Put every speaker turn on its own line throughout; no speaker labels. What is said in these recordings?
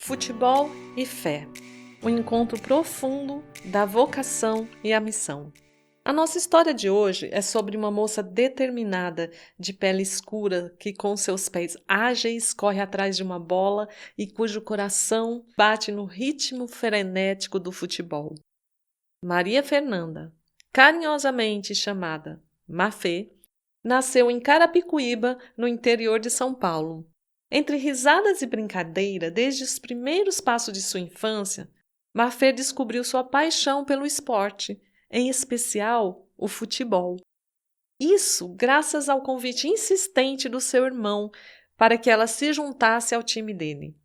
Futebol e fé. Um encontro profundo da vocação e a missão. A nossa história de hoje é sobre uma moça determinada, de pele escura, que com seus pés ágeis corre atrás de uma bola e cujo coração bate no ritmo frenético do futebol. Maria Fernanda, carinhosamente chamada Mafê, nasceu em Carapicuíba, no interior de São Paulo. Entre risadas e brincadeira, desde os primeiros passos de sua infância, Mafê descobriu sua paixão pelo esporte, em especial o futebol. Isso graças ao convite insistente do seu irmão para que ela se juntasse ao time dele.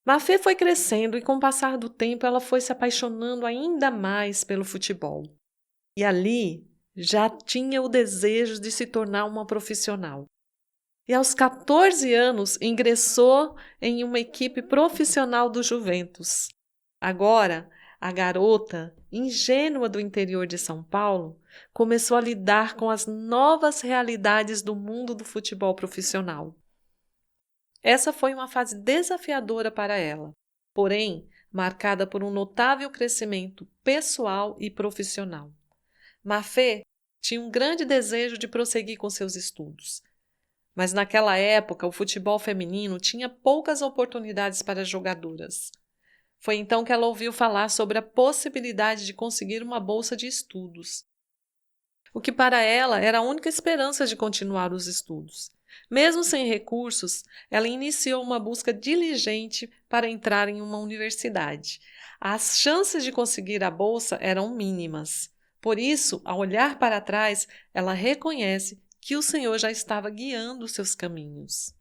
Mafê foi crescendo e, com o passar do tempo, ela foi se apaixonando ainda mais pelo futebol. E ali já tinha o desejo de se tornar uma profissional. E aos 14 anos ingressou em uma equipe profissional do Juventus. Agora, a garota, ingênua do interior de São Paulo, começou a lidar com as novas realidades do mundo do futebol profissional. Essa foi uma fase desafiadora para ela, porém marcada por um notável crescimento pessoal e profissional. Mafê tinha um grande desejo de prosseguir com seus estudos. Mas naquela época, o futebol feminino tinha poucas oportunidades para jogadoras. Foi então que ela ouviu falar sobre a possibilidade de conseguir uma bolsa de estudos, o que para ela era a única esperança de continuar os estudos. Mesmo sem recursos, ela iniciou uma busca diligente para entrar em uma universidade. As chances de conseguir a bolsa eram mínimas. Por isso, ao olhar para trás, ela reconhece que o Senhor já estava guiando seus caminhos.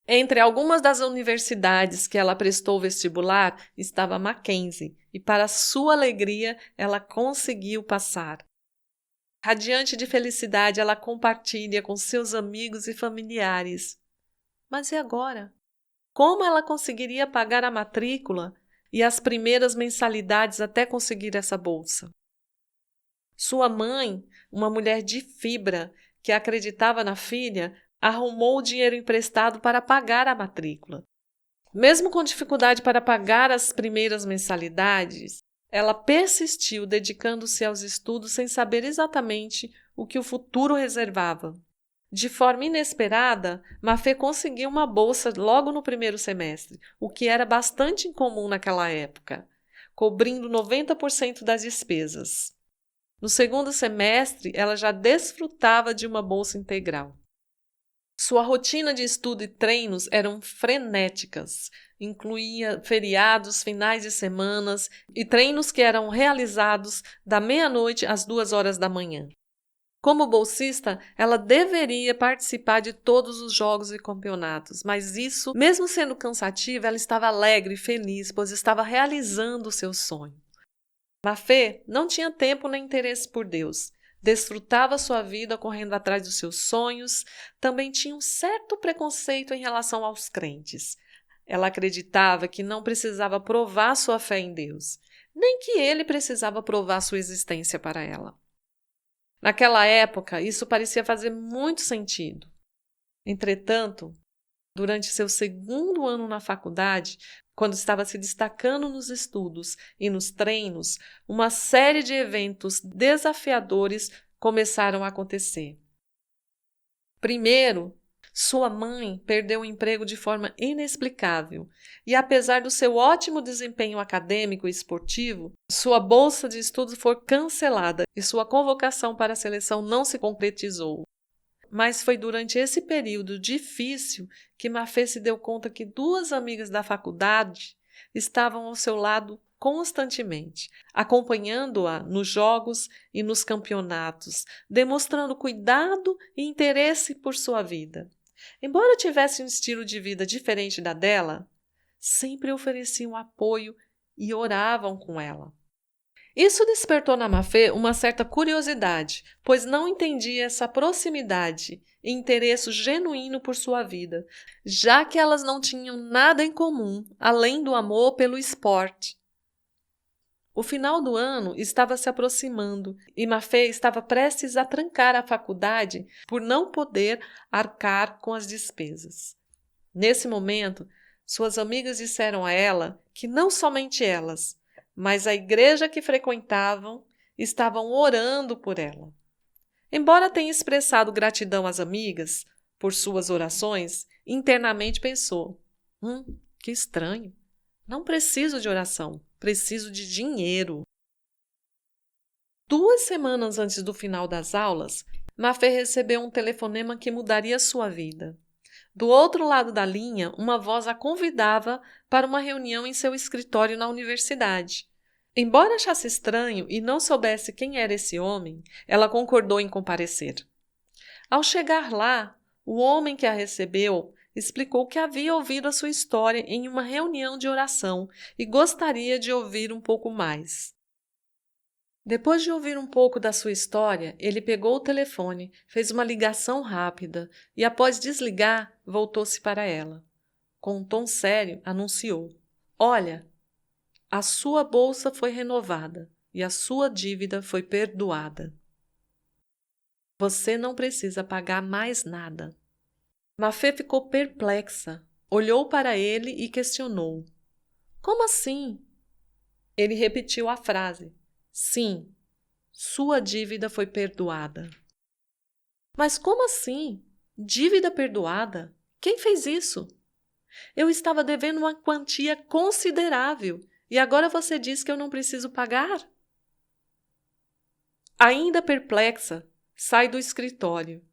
Entre algumas das universidades que ela prestou vestibular estava Mackenzie, e para sua alegria ela conseguiu passar. Radiante de felicidade, ela compartilha com seus amigos e familiares. Mas e agora? Como ela conseguiria pagar a matrícula e as primeiras mensalidades até conseguir essa bolsa? Sua mãe, uma mulher de fibra que acreditava na filha, arrumou o dinheiro emprestado para pagar a matrícula. Mesmo com dificuldade para pagar as primeiras mensalidades, ela persistiu, dedicando-se aos estudos sem saber exatamente o que o futuro reservava. De forma inesperada, Mafê conseguiu uma bolsa logo no primeiro semestre, o que era bastante incomum naquela época, cobrindo 90% das despesas. No segundo semestre, ela já desfrutava de uma bolsa integral. Sua rotina de estudo e treinos eram frenéticas, incluía feriados, finais de semana e treinos que eram realizados da meia-noite às 2 horas da manhã. Como bolsista, ela deveria participar de todos os jogos e campeonatos, mas isso, mesmo sendo cansativo, ela estava alegre e feliz, pois estava realizando o seu sonho. Mafê não tinha tempo nem interesse por Deus. Desfrutava sua vida correndo atrás dos seus sonhos. Também tinha um certo preconceito em relação aos crentes. Ela acreditava que não precisava provar sua fé em Deus, nem que ele precisava provar sua existência para ela. Naquela época, isso parecia fazer muito sentido. Entretanto, durante seu segundo ano na faculdade, quando estava se destacando nos estudos e nos treinos, uma série de eventos desafiadores começaram a acontecer. Primeiro, sua mãe perdeu o emprego de forma inexplicável e, apesar do seu ótimo desempenho acadêmico e esportivo, sua bolsa de estudos foi cancelada e sua convocação para a seleção não se concretizou. Mas foi durante esse período difícil que Mafê se deu conta que 2 amigas da faculdade estavam ao seu lado constantemente, acompanhando-a nos jogos e nos campeonatos, demonstrando cuidado e interesse por sua vida. Embora tivesse um estilo de vida diferente da dela, sempre ofereciam apoio e oravam com ela. Isso despertou na Mafê uma certa curiosidade, pois não entendia essa proximidade e interesse genuíno por sua vida, já que elas não tinham nada em comum, além do amor pelo esporte. O final do ano estava se aproximando e Mafê estava prestes a trancar a faculdade por não poder arcar com as despesas. Nesse momento, Suas amigas disseram a ela que não somente elas, mas a igreja que frequentavam estavam orando por ela. Embora tenha expressado gratidão às amigas por suas orações, internamente pensou: que estranho. Não preciso de oração, preciso de dinheiro. 2 semanas antes do final das aulas, Mafê recebeu um telefonema que mudaria sua vida. Do outro lado da linha, uma voz a convidava para uma reunião em seu escritório na universidade. Embora achasse estranho e não soubesse quem era esse homem, ela concordou em comparecer. Ao chegar lá, o homem que a recebeu explicou que havia ouvido a sua história em uma reunião de oração e gostaria de ouvir um pouco mais. Depois de ouvir um pouco da sua história, ele pegou o telefone, fez uma ligação rápida e, após desligar, voltou-se para ela. Com um tom sério, anunciou: Olha, a sua bolsa foi renovada e a sua dívida foi perdoada. Você não precisa pagar mais nada. Mafê ficou perplexa, olhou para ele e questionou: Como assim? Ele repetiu a frase: Sim, sua dívida foi perdoada. Mas como assim? Dívida perdoada? Quem fez isso? Eu estava devendo uma quantia considerável e agora você diz que eu não preciso pagar? Ainda perplexa, sai do escritório.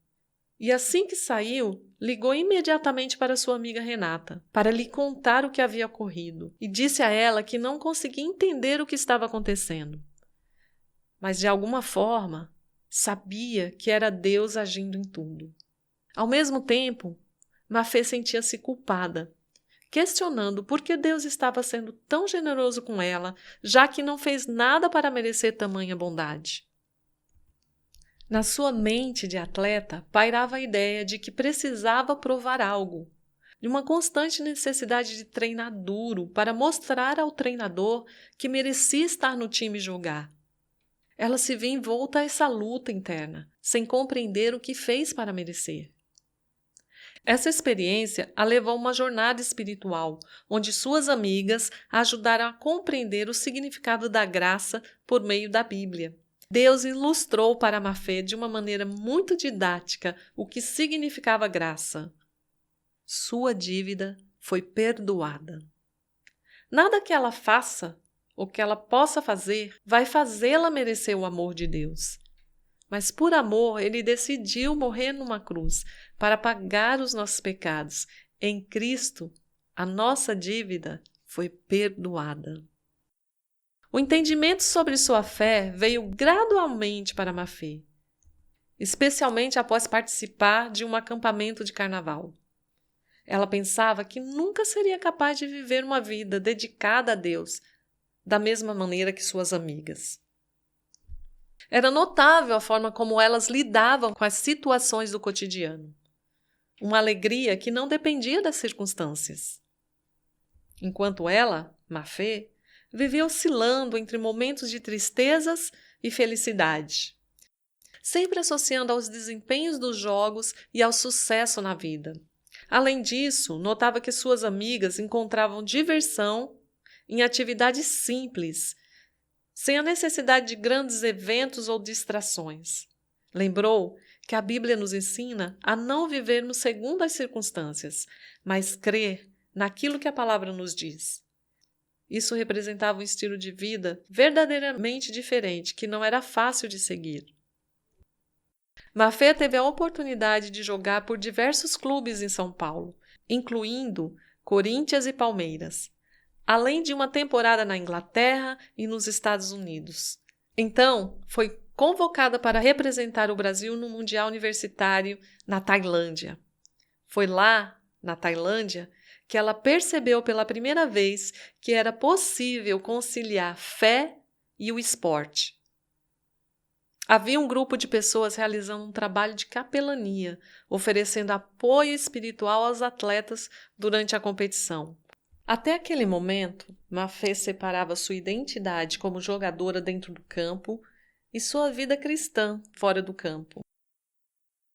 E assim que saiu, ligou imediatamente para sua amiga Renata, para lhe contar o que havia ocorrido, e disse a ela que não conseguia entender o que estava acontecendo. Mas, de alguma forma, sabia que era Deus agindo em tudo. Ao mesmo tempo, Mafê sentia-se culpada, questionando por que Deus estava sendo tão generoso com ela, já que não fez nada para merecer tamanha bondade. Na sua mente de atleta pairava a ideia de que precisava provar algo, de uma constante necessidade de treinar duro para mostrar ao treinador que merecia estar no time e jogar. Ela se via envolta a essa luta interna, sem compreender o que fez para merecer. Essa experiência a levou a uma jornada espiritual, onde suas amigas a ajudaram a compreender o significado da graça por meio da Bíblia. Deus ilustrou para Mafê de uma maneira muito didática o que significava graça. Sua dívida foi perdoada. Nada que ela faça ou que ela possa fazer vai fazê-la merecer o amor de Deus. Mas por amor, ele decidiu morrer numa cruz para pagar os nossos pecados. Em Cristo, a nossa dívida foi perdoada. O entendimento sobre sua fé veio gradualmente para Mafê, especialmente após participar de um acampamento de carnaval. Ela pensava que nunca seria capaz de viver uma vida dedicada a Deus, da mesma maneira que suas amigas. Era notável a forma como elas lidavam com as situações do cotidiano. Uma alegria que não dependia das circunstâncias. Enquanto ela, Mafê, vivia oscilando entre momentos de tristezas e felicidade, sempre associando aos desempenhos dos jogos e ao sucesso na vida. Além disso, notava que suas amigas encontravam diversão em atividades simples, sem a necessidade de grandes eventos ou distrações. Lembrou que a Bíblia nos ensina a não vivermos segundo as circunstâncias, mas crer naquilo que a palavra nos diz. Isso representava um estilo de vida verdadeiramente diferente, que não era fácil de seguir. Mafê teve a oportunidade de jogar por diversos clubes em São Paulo, incluindo Corinthians e Palmeiras, além de uma temporada na Inglaterra e nos Estados Unidos. Então, foi convocada para representar o Brasil no Mundial Universitário na Tailândia. Foi lá, na Tailândia, que ela percebeu pela primeira vez que era possível conciliar fé e o esporte. Havia um grupo de pessoas realizando um trabalho de capelania, oferecendo apoio espiritual aos atletas durante a competição. Até aquele momento, Mafê separava sua identidade como jogadora dentro do campo e sua vida cristã fora do campo.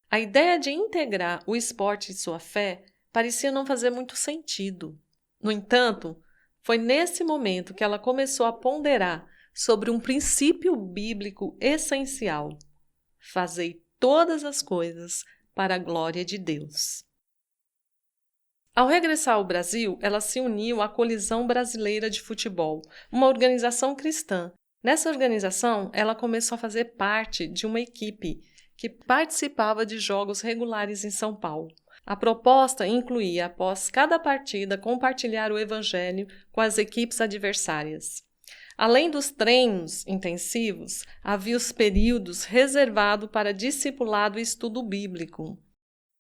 A ideia de integrar o esporte e sua fé parecia não fazer muito sentido. No entanto, foi nesse momento que ela começou a ponderar sobre um princípio bíblico essencial: fazei todas as coisas para a glória de Deus. Ao regressar ao Brasil, ela se uniu à Colisão Brasileira de Futebol, uma organização cristã. Nessa organização, ela começou a fazer parte de uma equipe que participava de jogos regulares em São Paulo. A proposta incluía, após cada partida, compartilhar o evangelho com as equipes adversárias. Além dos treinos intensivos, havia os períodos reservados para discipulado e estudo bíblico.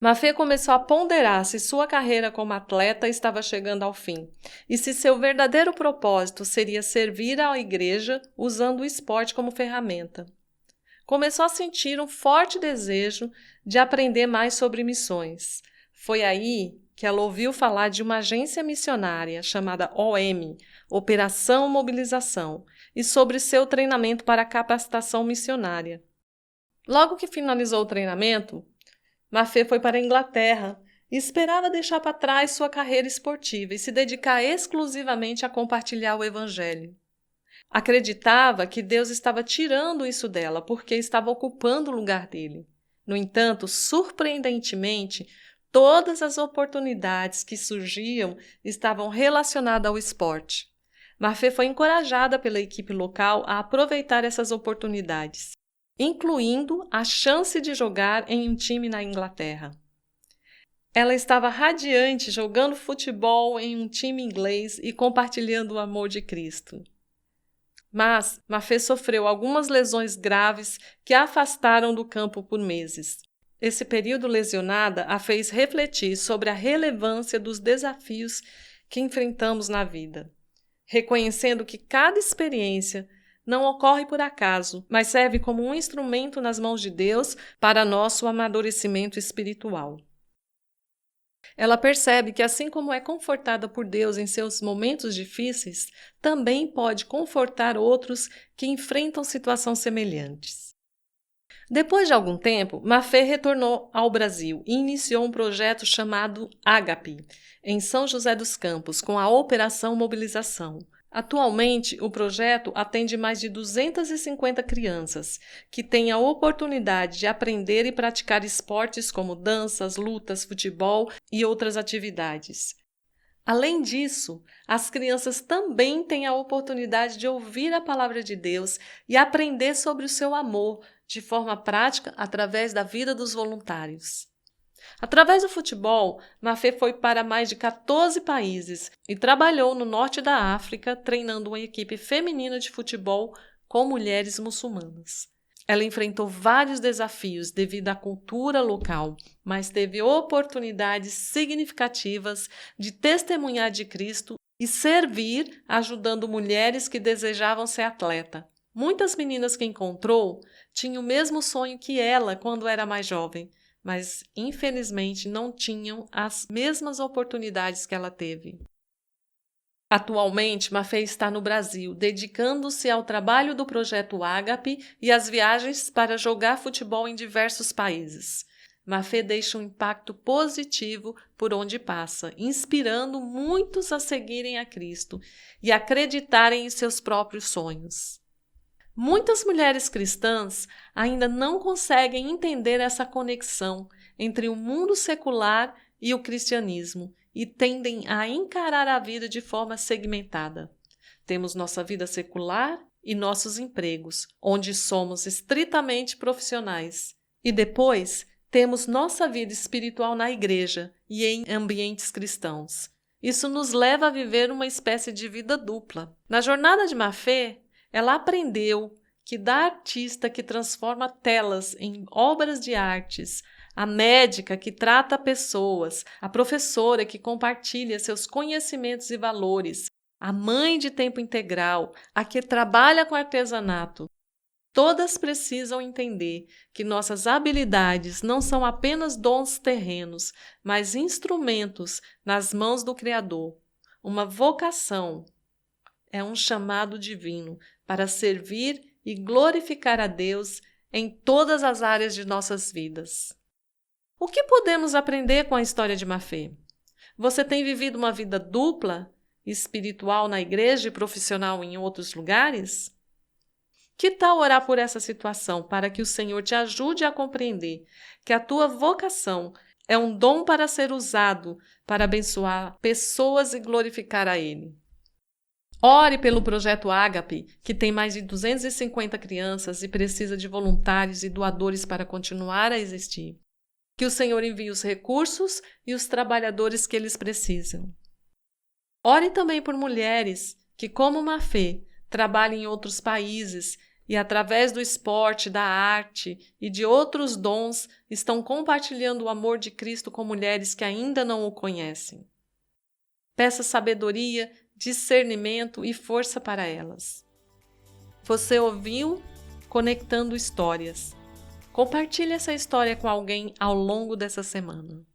Mafê começou a ponderar se sua carreira como atleta estava chegando ao fim e se seu verdadeiro propósito seria servir à igreja usando o esporte como ferramenta. Começou a sentir um forte desejo de aprender mais sobre missões. Foi aí que ela ouviu falar de uma agência missionária chamada OM, Operação Mobilização, e sobre seu treinamento para a capacitação missionária. Logo que finalizou o treinamento, Mafê foi para a Inglaterra e esperava deixar para trás sua carreira esportiva e se dedicar exclusivamente a compartilhar o Evangelho. Acreditava que Deus estava tirando isso dela porque estava ocupando o lugar dele. No entanto, surpreendentemente, todas as oportunidades que surgiam estavam relacionadas ao esporte. Mafê foi encorajada pela equipe local a aproveitar essas oportunidades, incluindo a chance de jogar em um time na Inglaterra. Ela estava radiante jogando futebol em um time inglês e compartilhando o amor de Cristo. Mas Mafê sofreu algumas lesões graves que a afastaram do campo por meses. Esse período lesionada a fez refletir sobre a relevância dos desafios que enfrentamos na vida, reconhecendo que cada experiência não ocorre por acaso, mas serve como um instrumento nas mãos de Deus para nosso amadurecimento espiritual. Ela percebe que, assim como é confortada por Deus em seus momentos difíceis, também pode confortar outros que enfrentam situações semelhantes. Depois de algum tempo, Mafê retornou ao Brasil e iniciou um projeto chamado Ágape, em São José dos Campos, com a Operação Mobilização. Atualmente, o projeto atende mais de 250 crianças que têm a oportunidade de aprender e praticar esportes como danças, lutas, futebol e outras atividades. Além disso, as crianças também têm a oportunidade de ouvir a palavra de Deus e aprender sobre o seu amor de forma prática através da vida dos voluntários. Através do futebol, Mafê foi para mais de 14 países e trabalhou no norte da África treinando uma equipe feminina de futebol com mulheres muçulmanas. Ela enfrentou vários desafios devido à cultura local, mas teve oportunidades significativas de testemunhar de Cristo e servir ajudando mulheres que desejavam ser atleta. Muitas meninas que encontrou tinham o mesmo sonho que ela quando era mais jovem, mas infelizmente não tinham as mesmas oportunidades que ela teve. Atualmente, Mafê está no Brasil, dedicando-se ao trabalho do projeto Ágape e às viagens para jogar futebol em diversos países. Mafê deixa um impacto positivo por onde passa, inspirando muitos a seguirem a Cristo e acreditarem em seus próprios sonhos. Muitas mulheres cristãs ainda não conseguem entender essa conexão entre o mundo secular e o cristianismo e tendem a encarar a vida de forma segmentada. Temos nossa vida secular e nossos empregos, onde somos estritamente profissionais. E depois, temos nossa vida espiritual na igreja e em ambientes cristãos. Isso nos leva a viver uma espécie de vida dupla. Na jornada de Mafê, ela aprendeu que da artista que transforma telas em obras de artes, a médica que trata pessoas, a professora que compartilha seus conhecimentos e valores, a mãe de tempo integral, a que trabalha com artesanato, todas precisam entender que nossas habilidades não são apenas dons terrenos, mas instrumentos nas mãos do Criador. Uma vocação é um chamado divino para servir e glorificar a Deus em todas as áreas de nossas vidas. O que podemos aprender com a história de Mafê? Você tem vivido uma vida dupla espiritual na igreja e profissional em outros lugares? Que tal orar por essa situação para que o Senhor te ajude a compreender que a tua vocação é um dom para ser usado para abençoar pessoas e glorificar a Ele? Ore pelo projeto Ágape, que tem mais de 250 crianças e precisa de voluntários e doadores para continuar a existir. Que o Senhor envie os recursos e os trabalhadores que eles precisam. Ore também por mulheres que, como Mafê, trabalham em outros países e, através do esporte, da arte e de outros dons, estão compartilhando o amor de Cristo com mulheres que ainda não o conhecem. Peça sabedoria, discernimento e força para elas. Você ouviu Conectando Histórias. Compartilhe essa história com alguém ao longo dessa semana.